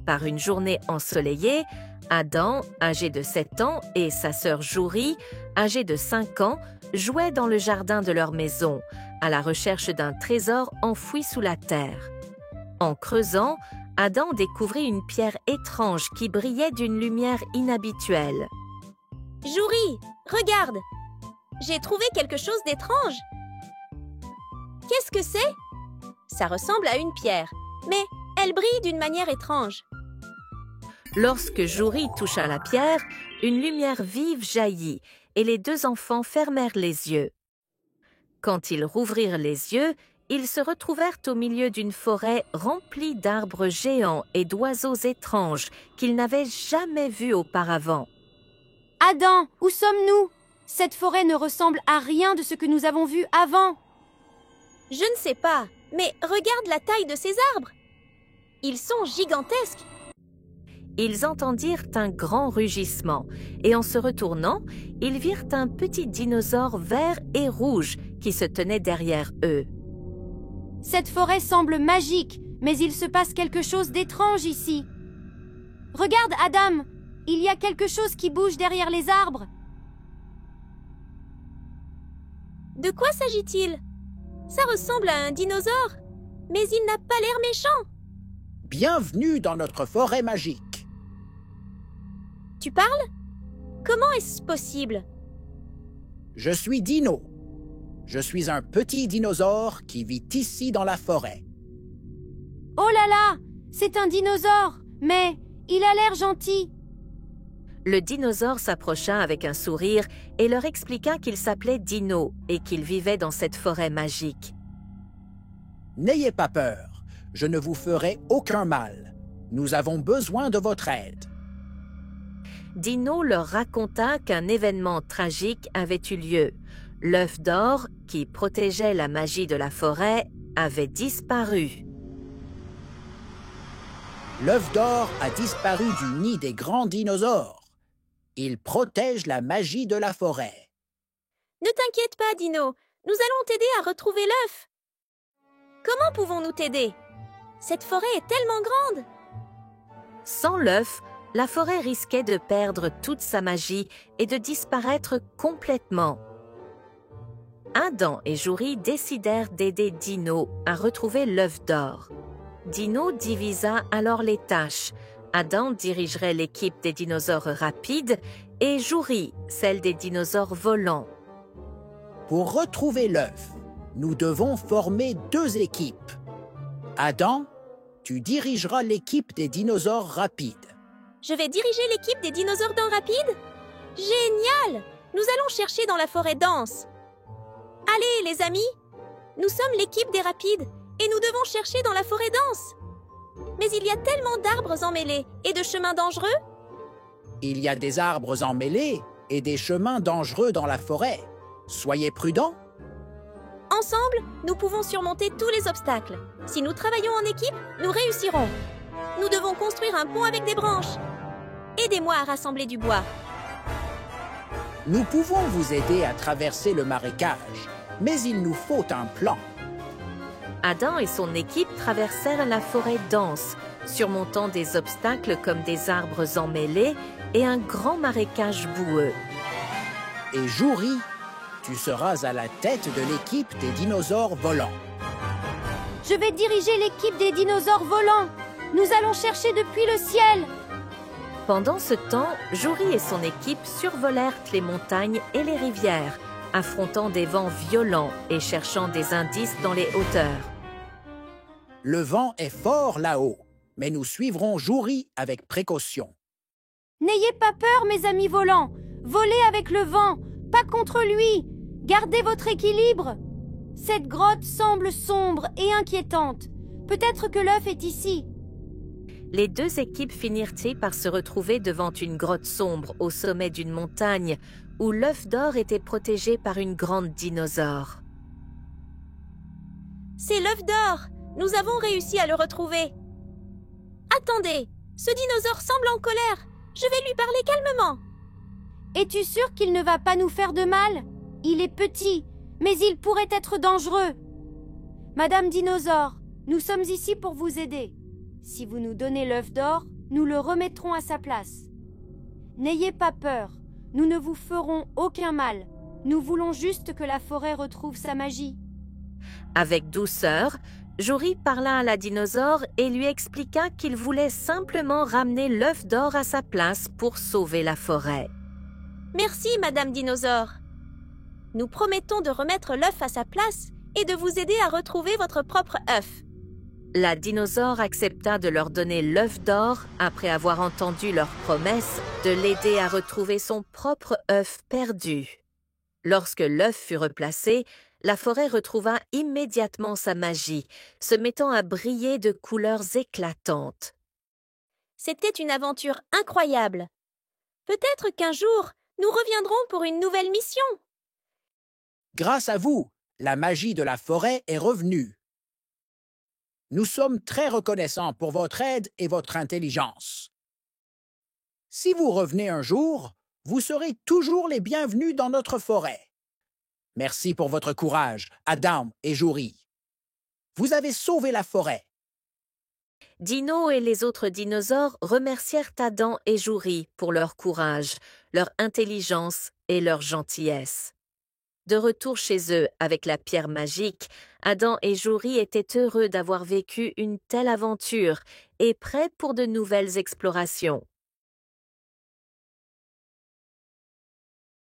par une journée ensoleillée, Adam, âgé de 7 ans, et sa sœur Jouri, âgée de 5 ans, jouaient dans le jardin de leur maison, à la recherche d'un trésor enfoui sous la terre. En creusant, Adam découvrit une pierre étrange qui brillait d'une lumière inhabituelle. « Jouri, regarde! J'ai trouvé quelque chose d'étrange. » « Qu'est-ce que c'est? » « Ça ressemble à une pierre, mais elle brille d'une manière étrange. » Lorsque Jouri toucha la pierre, une lumière vive jaillit et les deux enfants fermèrent les yeux. Quand ils rouvrirent les yeux, ils se retrouvèrent au milieu d'une forêt remplie d'arbres géants et d'oiseaux étranges qu'ils n'avaient jamais vus auparavant. « Adam, où sommes-nous? Cette forêt ne ressemble à rien de ce que nous avons vu avant. » « Je ne sais pas, mais regarde la taille de ces arbres. Ils sont gigantesques. » Ils entendirent un grand rugissement et en se retournant, ils virent un petit dinosaure vert et rouge qui se tenait derrière eux. « Cette forêt semble magique, mais il se passe quelque chose d'étrange ici. Regarde, Adam, il y a quelque chose qui bouge derrière les arbres. » « De quoi s'agit-il? Ça ressemble à un dinosaure, mais il n'a pas l'air méchant. » « Bienvenue dans notre forêt magique. » « Tu parles? Comment est-ce possible? » « Je suis Dino. Je suis un petit dinosaure qui vit ici dans la forêt. » « Oh là là, c'est un dinosaure, mais il a l'air gentil. » Le dinosaure s'approcha avec un sourire et leur expliqua qu'il s'appelait Dino et qu'il vivait dans cette forêt magique. « N'ayez pas peur, je ne vous ferai aucun mal. Nous avons besoin de votre aide. » Dino leur raconta qu'un événement tragique avait eu lieu. L'œuf d'or, qui protégeait la magie de la forêt, avait disparu. L'œuf d'or a disparu du nid des grands dinosaures. Il protège la magie de la forêt. « Ne t'inquiète pas, Dino. Nous allons t'aider à retrouver l'œuf. » « Comment pouvons-nous t'aider? Cette forêt est tellement grande. » Sans l'œuf, la forêt risquait de perdre toute sa magie et de disparaître complètement. Adam et Jouri décidèrent d'aider Dino à retrouver l'œuf d'or. Dino divisa alors les tâches. Adam dirigerait l'équipe des dinosaures rapides et Jouri celle des dinosaures volants. Pour retrouver l'œuf, nous devons former 2 équipes. Adam, tu dirigeras l'équipe des dinosaures rapides. Je vais diriger l'équipe des dinosaures dents rapides? Génial! Nous allons chercher dans la forêt dense. Allez, les amis! Nous sommes l'équipe des rapides et nous devons chercher dans la forêt dense. Mais il y a tellement d'arbres emmêlés et de chemins dangereux. Il y a des arbres emmêlés et des chemins dangereux dans la forêt. Soyez prudents. Ensemble, nous pouvons surmonter tous les obstacles. Si nous travaillons en équipe, nous réussirons. Nous devons construire un pont avec des branches. Aidez-moi à rassembler du bois. Nous pouvons vous aider à traverser le marécage, mais il nous faut un plan. Adam et son équipe traversèrent la forêt dense, surmontant des obstacles comme des arbres emmêlés et un grand marécage boueux. Et Jouri, tu seras à la tête de l'équipe des dinosaures volants. Je vais diriger l'équipe des dinosaures volants. Nous allons chercher depuis le ciel. Pendant ce temps, Jouri et son équipe survolèrent les montagnes et les rivières, affrontant des vents violents et cherchant des indices dans les hauteurs. Le vent est fort là-haut, mais nous suivrons Jouri avec précaution. N'ayez pas peur, mes amis volants. Volez avec le vent, pas contre lui. Gardez votre équilibre. Cette grotte semble sombre et inquiétante. Peut-être que l'œuf est ici. Les 2 équipes finirent par se retrouver devant une grotte sombre au sommet d'une montagne où l'œuf d'or était protégé par une grande dinosaure. « C'est l'œuf d'or! Nous avons réussi à le retrouver. » « Attendez! Ce dinosaure semble en colère. Je vais lui parler calmement. » « Es-tu sûr qu'il ne va pas nous faire de mal? Il est petit, mais il pourrait être dangereux. Madame Dinosaure, nous sommes ici pour vous aider. Si vous nous donnez l'œuf d'or, nous le remettrons à sa place. N'ayez pas peur, nous ne vous ferons aucun mal. Nous voulons juste que la forêt retrouve sa magie. » Avec douceur, Jouri parla à la dinosaure et lui expliqua qu'il voulait simplement ramener l'œuf d'or à sa place pour sauver la forêt. « Merci, Madame Dinosaure. Nous promettons de remettre l'œuf à sa place et de vous aider à retrouver votre propre œuf. » La dinosaure accepta de leur donner l'œuf d'or après avoir entendu leur promesse de l'aider à retrouver son propre œuf perdu. Lorsque l'œuf fut replacé, la forêt retrouva immédiatement sa magie, se mettant à briller de couleurs éclatantes. C'était une aventure incroyable. Peut-être qu'un jour, nous reviendrons pour une nouvelle mission. Grâce à vous, la magie de la forêt est revenue. Nous sommes très reconnaissants pour votre aide et votre intelligence. Si vous revenez un jour, vous serez toujours les bienvenus dans notre forêt. Merci pour votre courage, Adam et Jouri. Vous avez sauvé la forêt. Dino et les autres dinosaures remercièrent Adam et Jouri pour leur courage, leur intelligence et leur gentillesse. De retour chez eux avec la pierre magique, Adam et Jouri étaient heureux d'avoir vécu une telle aventure et prêts pour de nouvelles explorations.